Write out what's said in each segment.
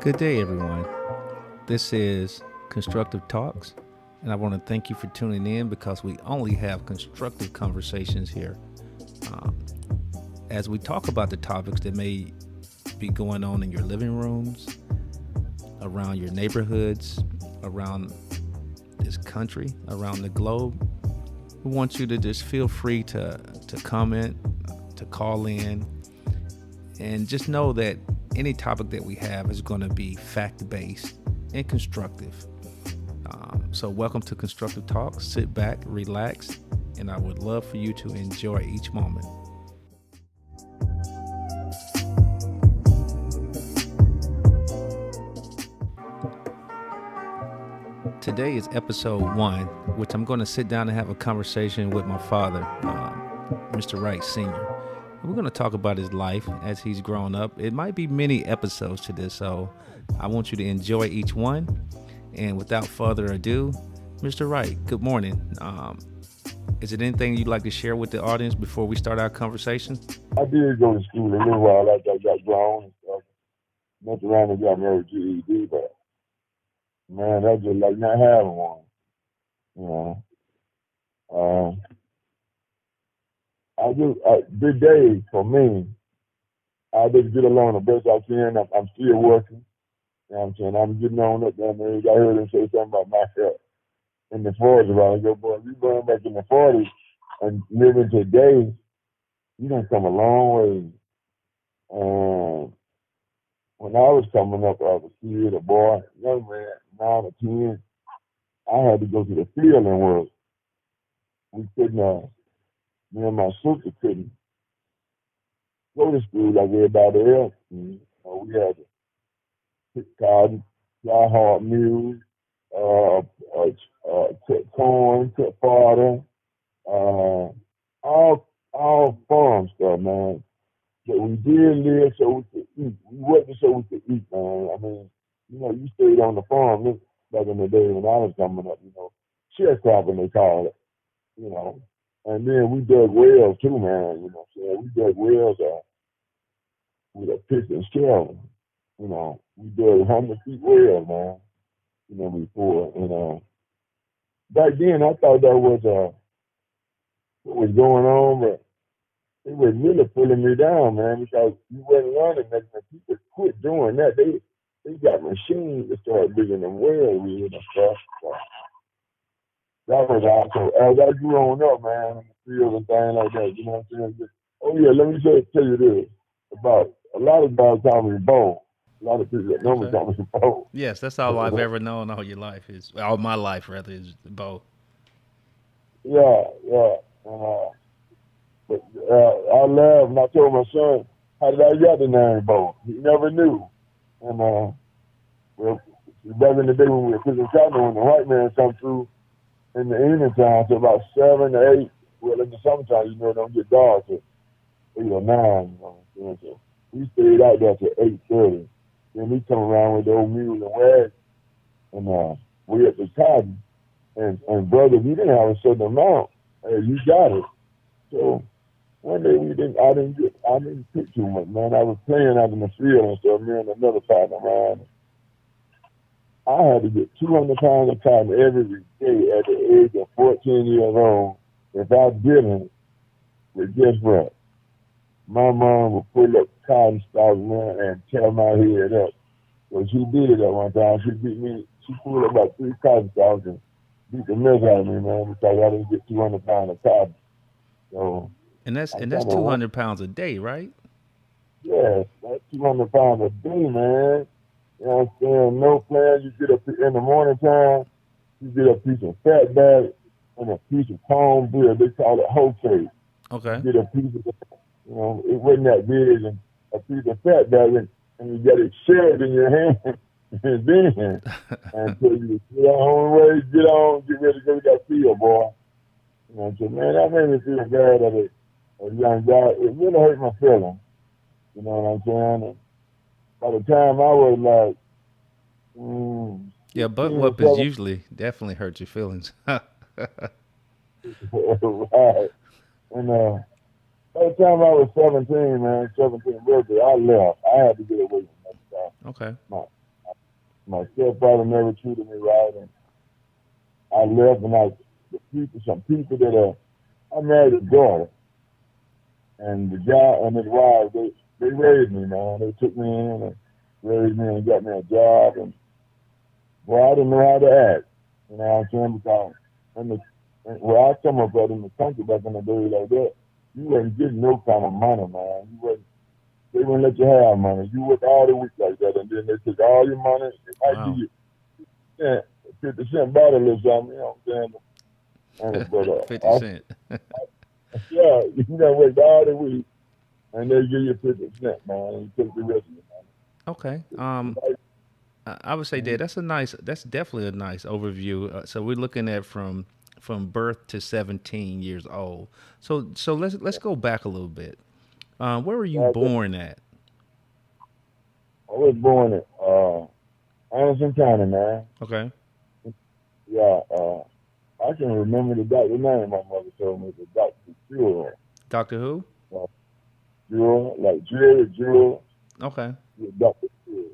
Good day, everyone. This is Constructive Talks, and I want to thank you for tuning in because we only have constructive conversations here. As we talk about the topics that may be going on in your living rooms, around your neighborhoods, around this country, around the globe, we want you to just feel free to comment, to call in, and just know that any topic that we have is going to be fact-based and constructive. So welcome to Constructive Talks. Sit back, relax, and I would love for you to enjoy each moment. Today is episode 1, which I'm going to sit down and have a conversation with my father, Mr. Wright Sr. We're going to talk about his life as he's grown up. It might be many episodes to this, so I want you to enjoy each one. And without further ado, Mr. Wright, good morning. Is it anything you'd like to share with the audience before we start our conversation? I did go to school a little while after I got grown and stuff. Messed around and got married GED, but man, that's just like not having one. You know, good day for me. I just get along the best I can. I'm still working. You know what I'm saying? I'm getting on up there, man. I heard him say something about myself in the 40s. I go, boy, you going back in the 40s and living today, you done come a long way. And when I was coming up, I was a kid, a boy, young man, 9 or 10, I had to go to the field and work. We couldn't, me and my sister couldn't go to school like everybody else. We had to pick cotton, fly hard mules, cut corn, cut fodder, all farm stuff, man. But we did live so we could eat. We wasn't so we could eat, man. I mean, you stayed on the farm back in the day when I was coming up, sharecropper they call it, And then we dug wells too, man, So we dug wells with a pick and shovel. We dug 100 feet wells, man, before. And back then I thought that was what was going on, but it was really pulling me down, man, because you wasn't learning that people quit doing that. They got machines that start digging them wells with and stuff. So that was awesome. As I grew on up, man, in the field and things like that, you know what I'm saying? Oh yeah, let me tell you this about a lot of guys call me Bo. A lot of people that know me call me Bo. Yes, that's all I've ever known all your life all my life rather is Bo. Yeah. And, but I laughed and I told my son, how did I get the name Bo? He never knew. And well, back in the day when we were fishing cotton, when the white man come through in the evening time, so about 7 to 8, well in the summertime, it don't get dark till 8 or 9, So we stayed out there till 8:30. Then we come around with the old mule and wagon, and we at the cotton. And brother, we didn't have a certain amount. Hey, you got it. So one day I didn't pick too much, man. I was playing out in the field and stuff, me and another partner of mine. I had to get 200 pounds of cotton every day at the age of 14 years old. If I didn't, well, guess what? My mom would pull up cotton stalks, man, and tear my head up. So she did it at one time. She beat me. She pulled up about 3 cotton stalks and beat the mess out of me, man, because I didn't get 200 pounds of cotton. So. And that's 200 pounds a day, right? Yeah, that's 200 pounds a day, man. You know what I'm saying? No plan. You get up in the morning time, you get a piece of fat bag and a piece of cornbread. They call it whole cake. Okay. You get a piece of, it wasn't that big, and a piece of fat bag, and you got it shoved in your hand. And then, until you get on, get ready to go to that field, boy. So, man, that made me feel bad at it. A young guy, it really hurt my feelings. You know what I'm saying? And by the time I was like, yeah, butt whoopings usually definitely hurt your feelings. Right. And by the time I was 17, man, 17 birthday, I left. I had to get away from that stuff. Okay. My my stepfather never treated me right, and I left. And some people that I married a daughter, and the guy and his wife, they raised me, man. They took me in and raised me and got me a job, and well, I didn't know how to act. You know what I'm saying? Because in the where I come up at in the country back in the day like that, you wasn't getting no kind of money, man. You wasn't They wouldn't let you have money. You work all the week like that, and then they take all your money. They might give Wow. you 50 cent bottle or something. You know what I'm saying? But 50 Cent. yeah, you gotta work all the week, and they give you 50 cent, man. And you take the rest of it, Okay. man. I would say that that's definitely a nice overview. So we're looking at from birth to 17 years old. So let's go back a little bit. Where were you I born at? was born in Anderson County, man. Okay. Yeah, I can remember the doctor name my mother told me, the Dr. Jewel. Doctor Who? Jewel, like Jerry Jewel, Okay. Dr. Jewel.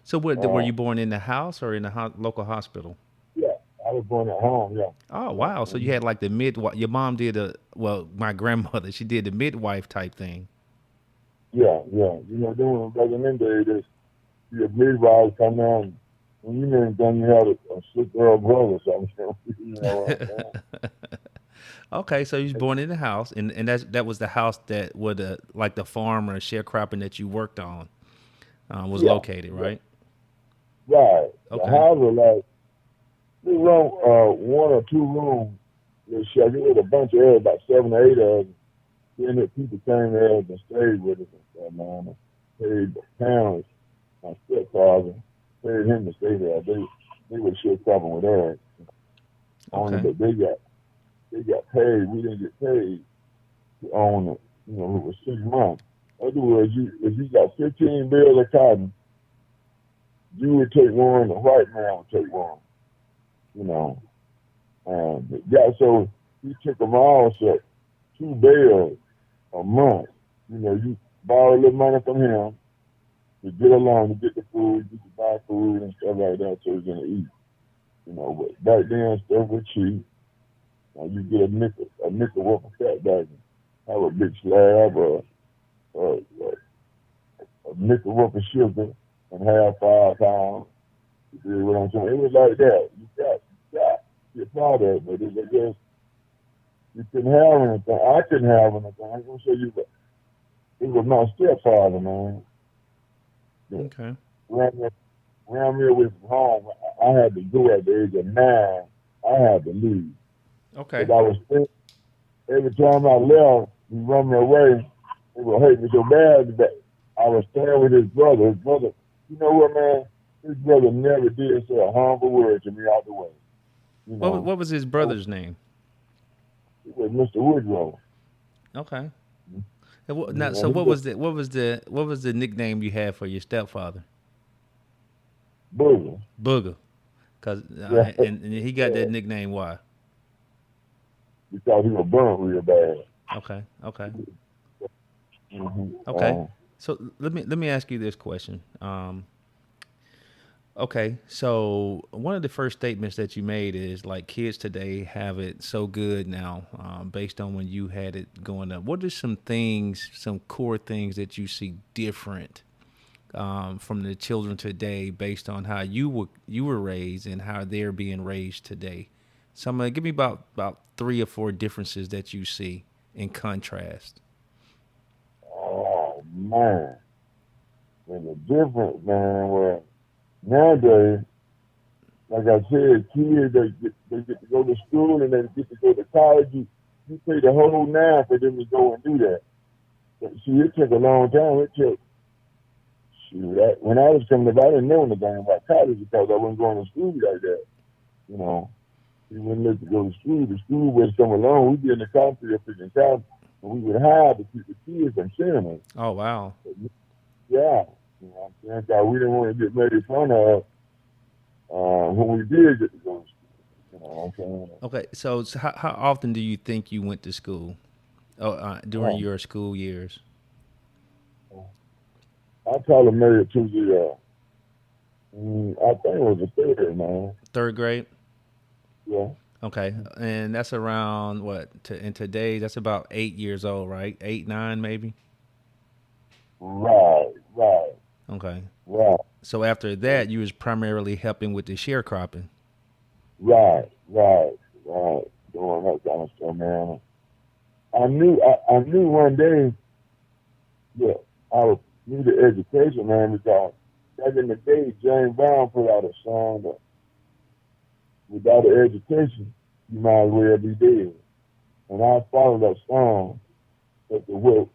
So what were Uh, you born in the house or in the local hospital? yeah, I was born at home, yeah. Oh Yeah. wow! So you had like the midwife. Your mom did my grandmother, she did the midwife type thing. Yeah, yeah. You know, then back in them days, your midwives come down, and you know, then you had a sick girl brother or something. You know what I'm Okay, so you was born in the house, and that was the house that where like the farm or sharecropping that you worked on was saying? located, Yeah, right? yeah. Right. The Okay. house was like, we run one or two rooms. The shack. It was a bunch of areas, about 7 or 8 of them. Then the people came there and stayed with us and stuff, man. And paid the parents, my stepfather, paid him to stay there. They were shit covering with us. Only Okay. that they got paid. We didn't get paid to own it. You know, it was 6 months. In other words, if you got 15 bales of cotton, you would take one, the white man would take one. You know, and yeah, so he took them all, so 2 bales a month. You know, you borrow a little money from him to get along, to get the food, you could buy food and stuff like that so you're gonna eat. You know, but back then stuff was cheap. You get a nickel worth of fat back and have a big slab or a nickel worth of sugar and have 5 pounds. You see what I'm saying? It was like that. You got you're proud of it, but it was just you couldn't have anything. I couldn't have anything. I'm gonna show you, but it was my stepfather, man. That Okay. ran me, ran me away from home. I had to go at the age of 9. I had to leave because Okay. I was every time I left, he run me away. It would hurt me so bad that I was staying with his brother. His brother, you know what, man? His brother never did say a harmful word to me out the way. You know, What was his it brother's name? was Mr. Woodrow. Okay. And now, And so he just what was the nickname you had for your stepfather? booger. Booger. Cause Yeah, and he got that yeah, nickname. Why? because he was burnt real bad. Okay. Okay. Mm-hmm. Okay. So let me ask you this question. Okay, so one of the first statements that you made is like kids today have it so good now, based on when you had it going up. What are some things, some core things that you see different from the children today, based on how you were raised and how they're being raised today? Give me about 3 or 4 differences that you see in contrast. Oh man, and the difference, man, was nowadays, like I said, kids they get to go to school and they get to go to college. You pay the whole 9 for them to go and do that. But see, it took a long time. It took shoot. When I was coming up, I didn't know anything about college because I wasn't going to school like that. You know, we wouldn't let you go to school. The school was come along. We'd be in the country or picking cotton, and we would hide to keep the kids from seeing us. Oh wow. But, yeah, you know what I'm saying? 'Cause we didn't want to get made fun of when we did get to go to school. You know what I'm saying? Okay, so how often do you think you went to school? Oh, during Um, your school years. I probably made it to I think it was the third, man. Third grade. Yeah. Okay, and that's around what? In today, that's about 8 years old, right? 8, 9, maybe. Right, right, Okay. right, So after that, you was primarily helping with the sharecropping. right, right, right. Doing that kind of stuff, man. I knew one day that I would need an education, man, because back in the day, James Brown put out a song that without an education, you might as well be dead. And I followed that song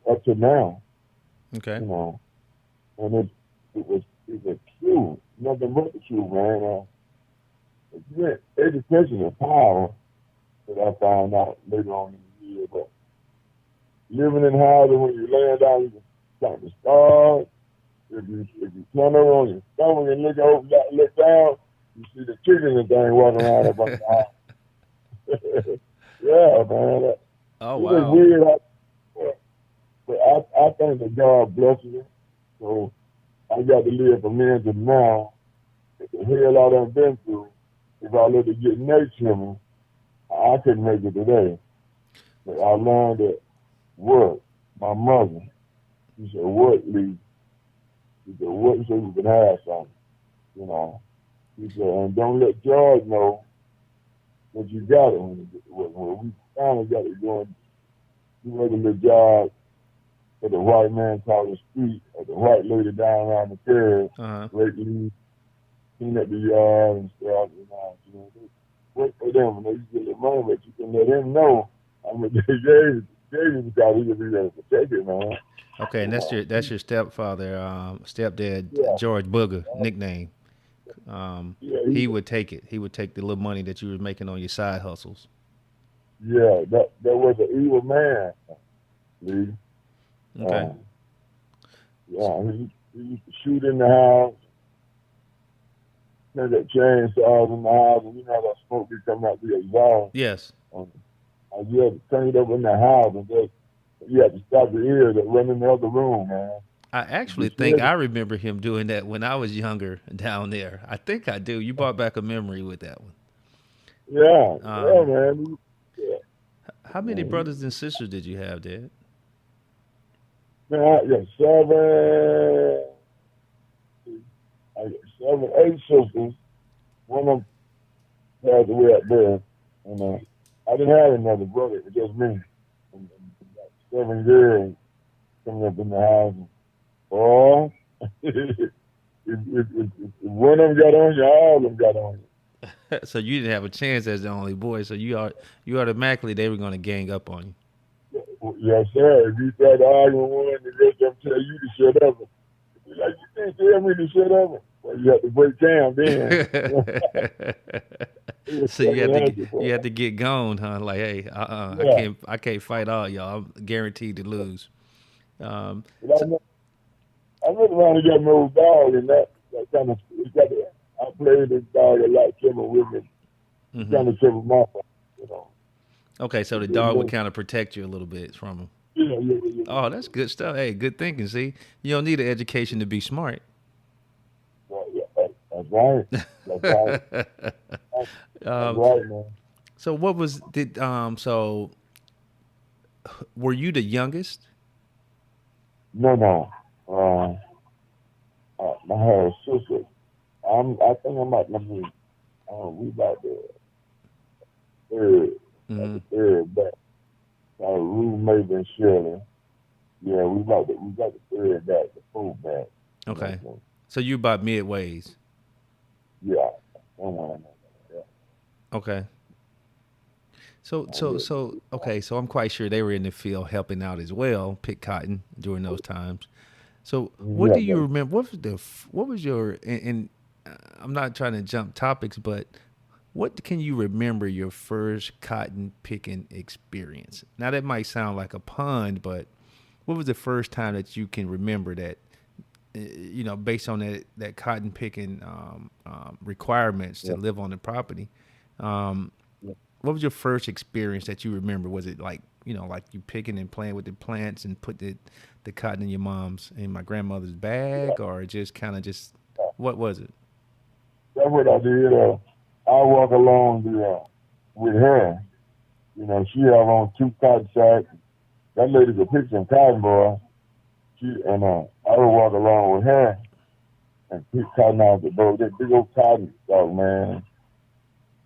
up to now, Okay. you know, and it was true, nothing but the truth, man. Education is power that I found out later on in the year. But living in housing when you laying down, you can start to starve. If you turn over on your stomach and look down, you see the chickens and things walking around up on the house. Yeah, man. Oh It was wow. weird, but I think that God blesses it. So I got to live from then to now. The hell I done been through. If I let it get next to me, I couldn't make it today. But I learned that work. My mother, she said, work, Lee. She said, work so you can have something, you know. She said, and don't let George know that you got it when we finally got it going. You make a little job at the white man across the street, or the white lady down around the curb, Uh huh. raking clean up the yard and stuff, they work for them and they get the money, but you can let him know how much they gave you because he could be able to take it, man. Okay, and You know. that's your stepfather, stepdad, Yeah, George Booger nickname. yeah, He would take it. He would take the little money that you were making on your side hustles. yeah, that was an evil man, Lee. Okay. Um, yeah, he used to shoot in the house, had that chainsaws in the house, and you know that smoke be coming out the exhaust. Yes. Um, you had to turn it up in the house, and just you had to stop the ears that run in the other room, man. I actually Just think hear I remember him doing that when I was younger down there. I think I do. You brought back a memory with that one. Yeah, yeah, Um, man. Yeah, how many man. brothers and sisters did you have, Dad? Man, I got seven, eight sisters. One of them passed away up there, and I didn't have another brother. It was just me. And got 7 girls coming up in the house. And, boy, if one of them got on you, all of them got on you. So you didn't have a chance as the only boy. So you automatically they were going to gang up on Yes, sir. If you start arguing with one, the rest of them tell you to shut up. You like, you can't tell me to shut up. Well, you have to break down then. you. It was So seven hundred, you boy. had to get gone, huh? Like, hey, Yeah. I can't fight all y'all. I'm guaranteed to lose. Um, But so, I never around to get my old dog, and that kind of, I played this dog a lot, Kevin with me. He hmm kind of kept him off, you know. okay, so the It dog would looked, kind of protect you a little bit from him. yeah, yeah, yeah, Oh, that's good stuff. Hey, good thinking. See, you don't need an education to be smart. yeah, yeah, that's right. That's right. That's um, right, man. so what was did so were you the youngest? No, no. I had a sister. I think I'm about number, we about the third, hmm back. Ruth, Maven, and Shirley. Yeah, we got the third back, the full back. You know, Okay, so, so you about midways. yeah, somewhere in there. Okay. Yeah, Okay, so I'm quite sure they were in the field helping out as well, pick cotton during those times. So what yeah, do you but remember? What was your and I'm not trying to jump topics, but what can you remember your first cotton picking experience? Now that might sound like a pun, but what was the first time that you can remember that? Based on that cotton picking requirements to yeah, live on the property, um, yeah. what was your first experience that you remember? Was it like, like you picking and playing with the plants and put the cotton in your mom's and my grandmother's bag, or just kind of just what was it? That's what I did. I walk along with her. You know, she have on two cotton sacks. That lady could pick some cotton, boy. I would walk along with her and pick cotton out the boat. That big old cotton stalk, man.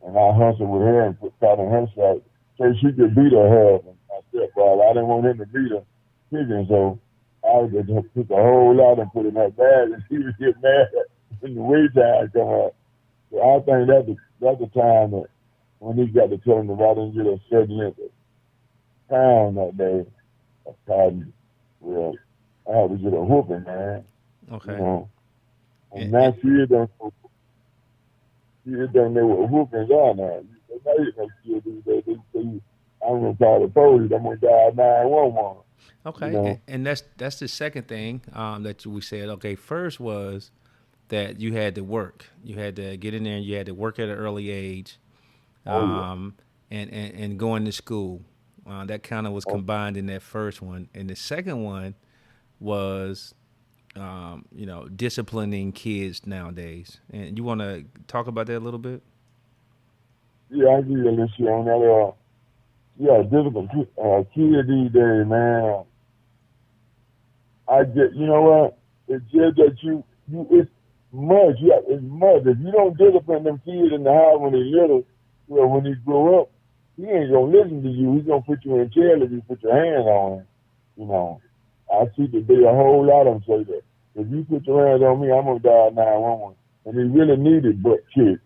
And I hustled with her and put cotton in her sack so she could beat her husband, my stepfather. I didn't want him to beat her picking, so I would just pick a whole lot and put it in her bag, and she would get mad when the wait time come up. So I think that's the time that when he got to tell him that I didn't get a 7 inch pound that day of cotton, well, I had to get a whooping, man. You Okay. know, and And, now she don't know what whoopings are now. They made no kid these days. They say, I'm gonna call the police. I'm gonna dial 911. You okay. And, know. and that's the second thing that we said. Okay, first was that you had to work. You had to get in there and you had to work at an early age, Oh yeah. um, and going to school. That kind of was Oh, combined in that first one. And the second one was, disciplining kids nowadays. And you want to talk about that a little bit? yeah, I give you a little shit on that. Yeah, difficult kid these days, man. I get, you know what? It's just that it's mud. Yeah, it's mud. If you don't discipline them kids in the house when they're little, well, when they grow up, he ain't gonna listen to you. He's gonna put you in jail if you put your hands on him. You know, I see today a whole lot of them say that. If you put your hands on me, I'm gonna dial 911. And he really needed butt kicked.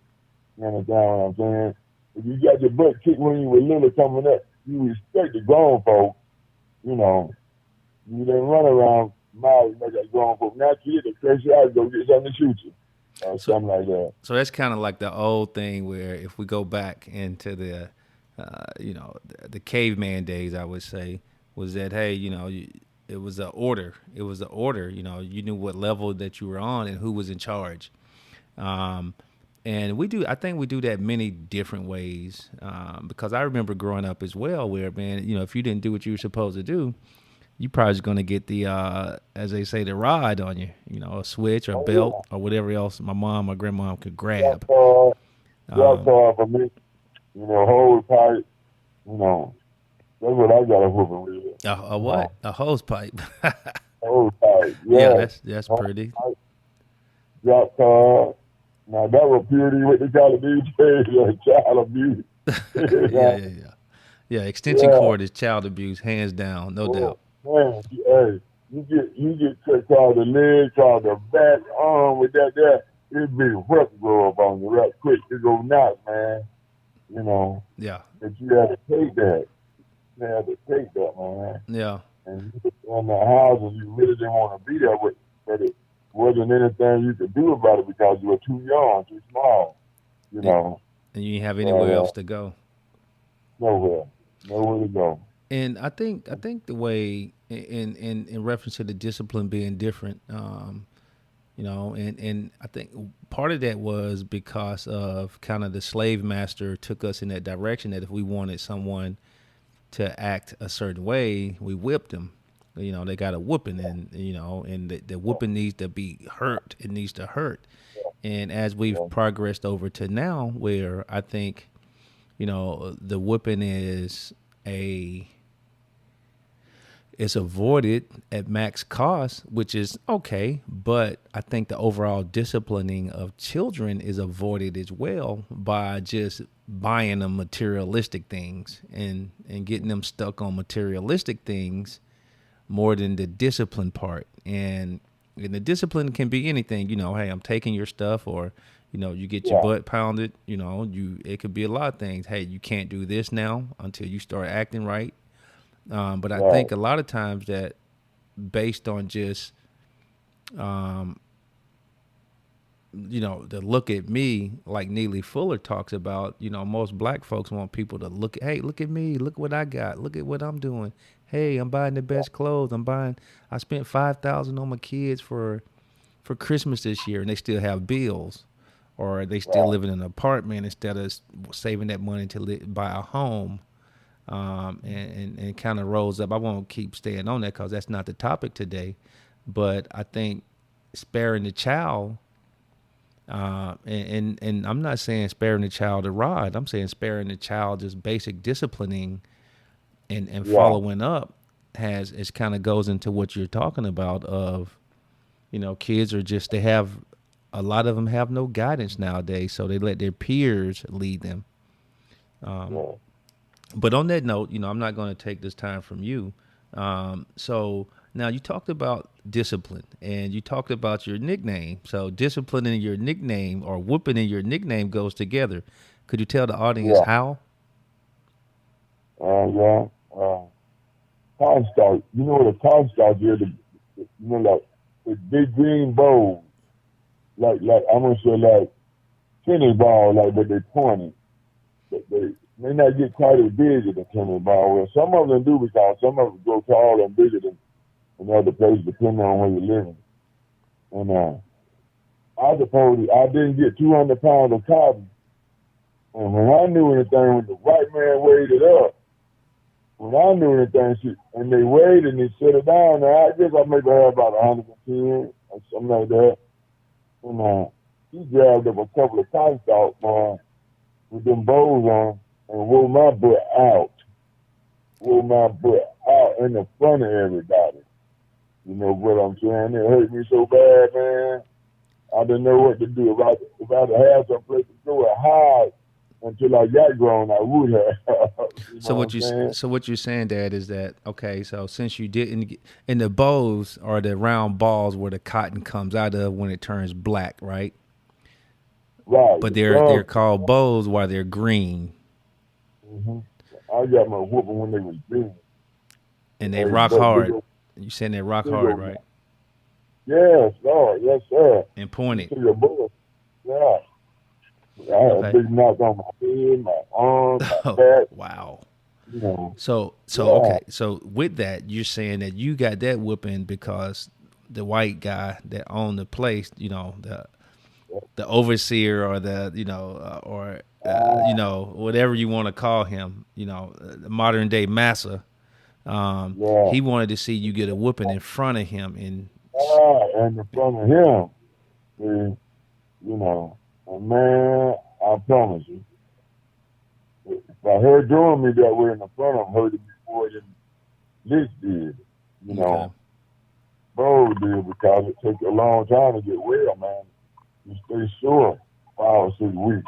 You understand what I'm saying? If you got your butt kicked when you were little coming up, you respect the grown folks. You know, you didn't run around miles like a grown folk. Now kids are crazy out to go get something to shoot you or So, something like that. so that's kind of like the old thing where if we go back into the caveman days, I would say was that hey, it was an order. It was an order. You knew what level that you were on and who was in charge. Um, and I think we do that many different ways. Because I remember growing up as well, where man, if you didn't do what you were supposed to do, you probably just gonna get the as they say, the rod on you, a switch or a Oh belt yeah, or whatever else my mom or grandmom could drop grab. car, drop Um, car for me. You know, hold tight. You know, that's what I got a whooping with. a You know, what? A hose pipe. hold tight. Yeah, Yeah, that's hold pretty. tight. Drop car. Now that was purity. What they call it these days, child abuse. Yeah, Yeah, yeah, yeah. Yeah, extension yeah. cord is child abuse, hands down, no Oh doubt. man, hey, you get cut across the leg, across the back, arm with that, it be whoop grow up on you right quick. It go nuts, man. You know, Yeah, but you have to take that. You have to take that, man. yeah. And you was in the house and you really didn't want to be there, but it wasn't anything you could do about it because you were too young, too small. You And know, you didn't have but anywhere else to go. nowhere, nowhere to go. And I think the way in reference to the discipline being different, and I think part of that was because of kind of the slave master took us in that direction that if we wanted someone to act a certain way, we whipped them. They got a whooping, and the whooping needs to be hurt. It needs to hurt. And as we've Yeah, progressed over to now, where I think, the whooping is a it's avoided at max cost, which is okay. But I think the overall disciplining of children is avoided as well by just buying them materialistic things and getting them stuck on materialistic things more than the discipline part. And the discipline can be anything, hey, I'm taking your stuff, or you get your yeah, butt pounded, it could be a lot of things. Hey, you can't do this now until you start acting right. But I right. think a lot of times that based on just um, the look at me, like Neely Fuller talks about, most black folks want people to look at, hey, look at me, look what I got, look at what I'm doing. Hey, I'm buying the best clothes. I spent 5,000 on my kids for Christmas this year, and they still have bills. or are they still Right. living in an apartment instead of saving that money to buy a home? And kind of rolls up. I won't keep staying on that because that's not the topic today. But I think sparing the child, and I'm not saying sparing the child a rod. I'm saying sparing the child just basic disciplining and Yeah. following up has it kind of goes into what you're talking about of kids are just they have a lot of them have no guidance nowadays, so they let their peers lead them. Yeah. But on that note, I'm not going to take this time from you. So now you talked about discipline and you talked about your nickname. So discipline in your nickname or whooping in your nickname goes together. Could you tell the audience Yeah. how? Yeah. Cornstarch. You know what a cornstarch is? Like the big green bowl. Like I'm gonna say like tennis ball, like but they pointy. They may not get quite as big as a tennis ball. Well, some of them do because some of them grow taller and bigger than in other places, depending on where you're living. And I suppose I didn't get 200 pounds of cotton. And when I knew anything, when the white man weighed it up, when I knew anything, and they weighed it and they set it down, now I guess I maybe had about 110 or something like that. And he grabbed up a couple of cotton stalks, with them bows on and wore my butt out in the front of everybody. You know what I'm saying? It hurt me so bad, man. I didn't know what to do. If I had some place to go and hide until I got grown, I would have. You So know what what I'm you saying? so what you're saying, Dad, is that okay? So since you didn't get, and the bows are the round balls where the cotton comes out of when it turns black, right? Right. But The they're sun. called bows while they're green, Mm-hmm. I got my whooping when they was big. and they Hey, rock but hard. You saying they rock big hard, old, right? yes, Lord, yes, sir. And You pointed. see a bullet. Yeah. I had a Okay. big knock on my head, my arm, my Oh, back. wow. You know. So Yeah. okay. So with that, you're saying that you got that whooping because the white guy that owned the place, the overseer or the or whatever you want to call him, the modern day massa. Yeah. He wanted to see you get a whooping in front of him, and And in front of him, see, you know, and man, I promise you, if her doing me that way in the front of him, hurt it before it Liz did, you okay, know, Bo did because it took a long time to get well, man. You stay sore 5 or 6 weeks,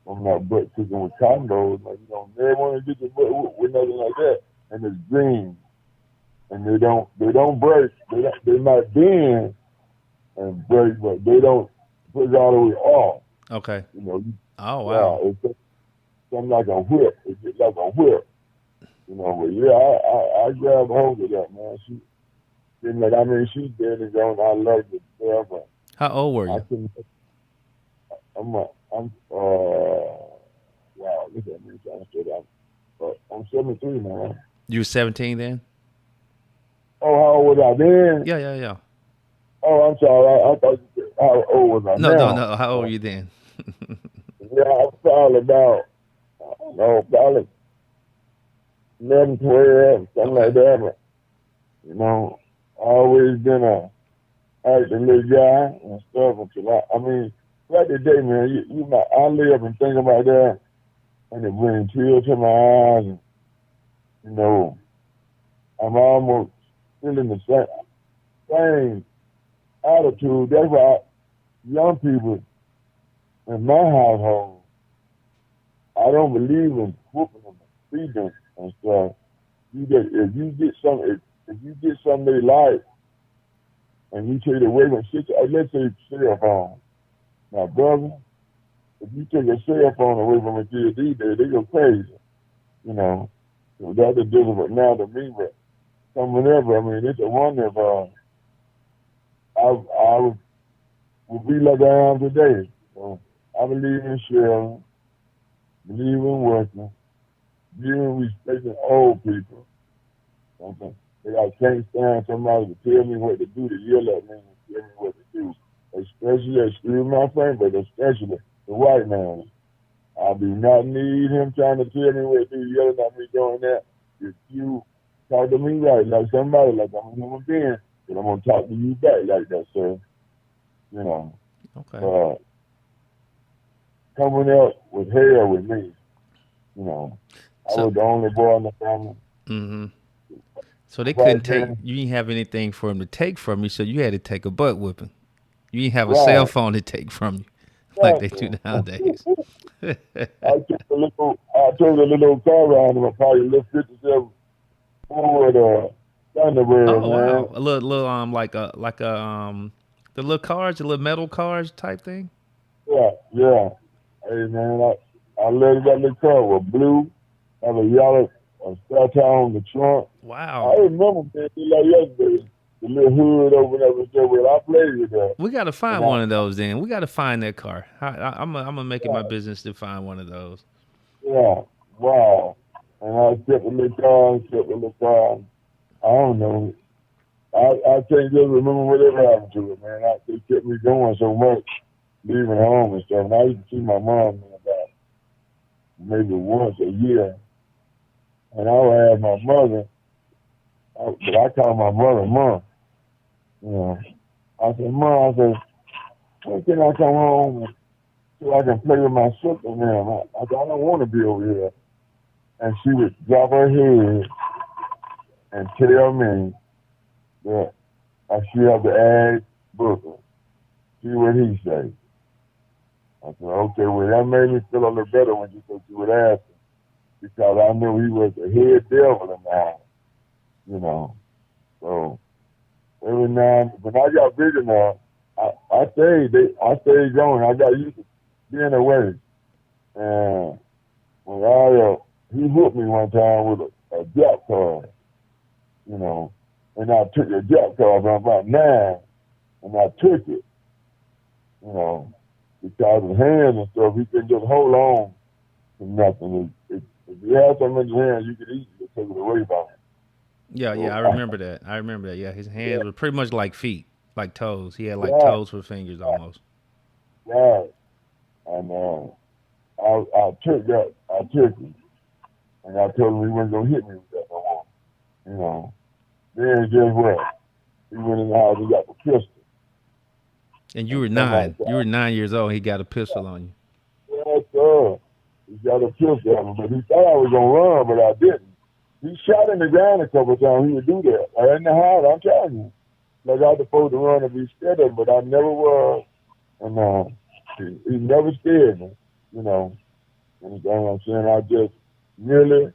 from that butt kicking with condos. Like, never want to get your butt whooped with nothing like that. And it's green. And they don't break. They might bend and break, but they don't push all the way off. okay. You know, you, Oh wow. yeah, it's something like a whip. It's just like a whip. But yeah, I grabbed hold of that, man. She's dead and gone. I loved it, yeah, but How old were I you? couldn't. I'm wow. Look at me trying to say that. But I'm 73, man. You were 17 then? Oh, how old was I then? Yeah, yeah, yeah. Oh, I'm sorry. I thought you said how old was I No, no, now? no. How old were you then? Yeah, I'm probably about I don't know, probably 11, 12, something like Okay. that. But always been a acting little guy and stuff until back the day, man, I live and think about that, and it brings tears to my eyes. And, you know, I'm almost feeling the same attitude. That's why young people in my household, I don't believe in whooping them and feeding and stuff. If you get something they like, and you take it away from let's say cell phone. Now, brother, if you take a cell phone away from a kid these days, they go crazy. You know, so that's a different now to me, but whenever, it's a wonder if I would be like I am today. So I believe in sharing, believe in working, believe in respecting old people. Something. I can't stand somebody to tell me what to do, to yell at me and tell me what to do. especially, excuse my friend, but especially the white man. I do not need him trying to tell me what to do, yelling at me doing that. If you talk to me right, like somebody, like I'm a human being, then I'm gonna talk to you back like that, sir. You know, Okay. but coming up with hell with me, you know, I So, was the only boy in the family. hmm so they couldn't Right take. then, You didn't have anything for him to take from you, so you had to take a butt whipping. You didn't have a cell right, phone to take from you, like right. they do nowadays. I took a little car around him, probably a little 57 Ford Thunderbird, Oh man. wow, a little the little cars, the little metal cars type thing. Yeah, yeah. Hey, man, I love that little car was blue, have a yellow statue on the trunk. I Wow, remember that like yesterday. The little hood over there was there where I played with that. we got to And find one of those. Then we got to find that car. I'm gonna make it my yeah, business to find one of those. yeah, wow. And I kept the little car, and kept the little car. I don't know. I can't just remember whatever happened to it, man. It kept me going so much, leaving home and stuff. And I used to see my mom about maybe once a year. And I would have my mother, but I call my mother Mom. You know, I said, Mom, I said, when can I come home so I can play with my sister now? I said, I don't want to be over here. And she would drop her head and tell me that I should have to ask Booker, see what he say. I said, okay, well, that made me feel a little better when you said you would ask him because I knew he was the head devil in the house, you know. So every now and when I got big enough, I stayed going. I got used to being away. And when he whooped me one time with a jack card, you know, and I took the jack card from about 9, and I took it, you know, because his hands and stuff, he couldn't just hold on to nothing. If you had something in your hands, you could easily take it away from him. Yeah, yeah, So, I remember that. I remember that. Yeah, his hands yeah, were pretty much like feet, like toes. He had like right, toes for fingers almost. right. And I took that, I took it, and I told him he wasn't going to hit me with that no more, you know. Then guess what? He went in the house and got the pistol And you and were come 9. You outside. were 9 years old. He got a pistol on you. Yes, sir. He got a pistol at me, but he thought I was going to run, but I didn't. He shot in the ground a couple of times. He would do that. Right in the house, I'm telling you. Like I was supposed to run and be scared of him, but I never was. And he never scared me, you know. And you know what I'm saying? I just really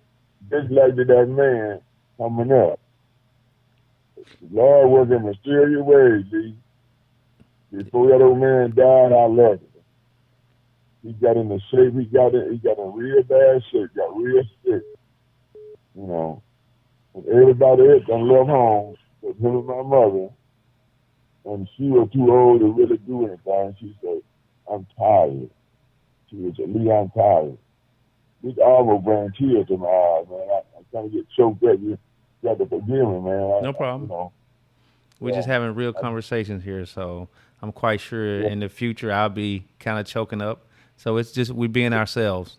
disliked that man coming up. The Lord was in mysterious ways, G. Before that old man died, I loved him. He got in the shape he got in real bad shape, got real sick, you know. And everybody else done left home, but him and my mother, and she was too old to really do anything. She said, I'm tired. She was at Lee, I'm tired. This almost bring tears to my eyes, man. I kind of get choked up. You got to forgive me, man. No You problem. know, We're just yeah, having real I, conversations here, so I'm quite sure yeah, in the future I'll be kind of choking up. So it's just we being ourselves.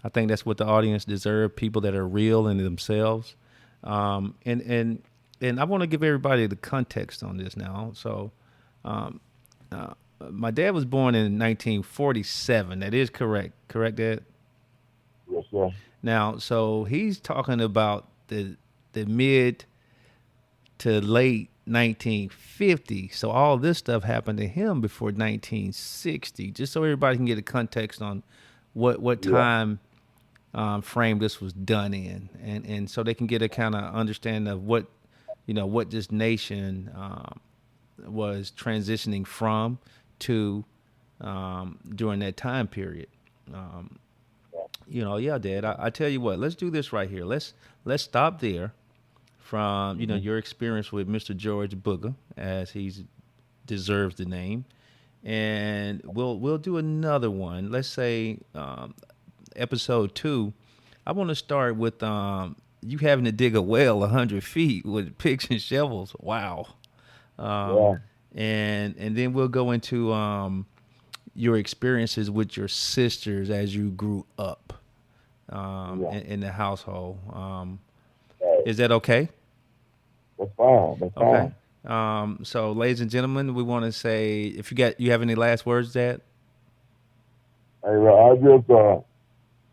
I think that's what the audience deserve: people that are real in themselves. Um, and and and I want to give everybody the context on this now. So, um, uh, my dad was born in 1947. That is correct. Correct, Dad? yes, sir. Now, so he's talking about the mid to late 1950. So all this stuff happened to him before 1960. Just so everybody can get a context on what Yeah, time frame this was done in, and so they can get a kind of understanding of what what this nation was transitioning from to during that time period. Um, yeah, Dad. I tell you what, let's do this right here. Let's stop there from mm-hmm. your experience with Mr. George Booker, as he's deserves the name, and we'll do another one. Let's say episode 2. I want to start with you having to dig a well 100 feet with picks and shovels. Wow. Um, Yeah, and then we'll go into your experiences with your sisters as you grew up Yeah. in the household. Right. Is that okay? That's fine. That's Okay. fine. So, ladies and gentlemen, we want to say if you have any last words, Dad. Hey, well,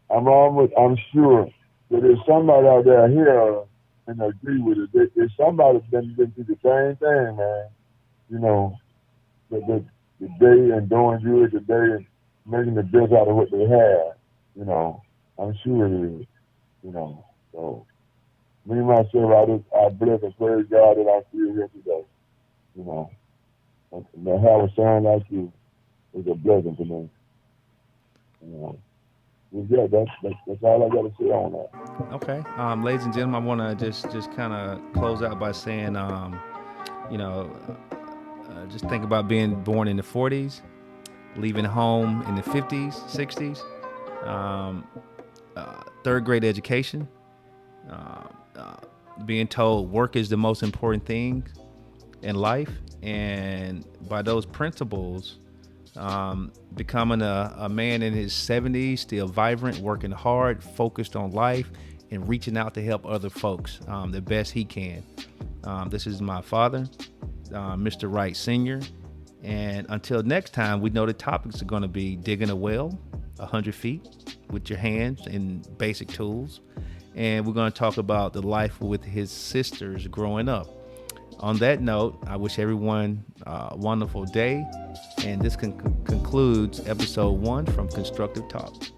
I'm sure that there's somebody out there here and agree with it. There's somebody been through the same thing, man. You know, the day and doing good today and making the best out of what they have. You know, I'm sure it is. You know, so me myself, I bless and praise God that I'm still here today. You know, and to have a son like you is a blessing to me. You know, yeah, that's all I got to say on that. Okay. Ladies and gentlemen, I want to just kind of close out by saying, you know, just think about being born in the 40s, leaving home in the 50s, 60s, um, third grade education, uh, uh, being told work is the most important thing in life, and by those principles, becoming a man in his 70s, still vibrant, working hard, focused on life, and reaching out to help other folks the best he can. This is my father, Mr. Wright Sr. And until next time, we know the topics are going to be digging a well 100 feet with your hands and basic tools. And we're going to talk about the life with his sisters growing up. On that note, I wish everyone a wonderful day. And this concludes episode 1 from Constructive Talks.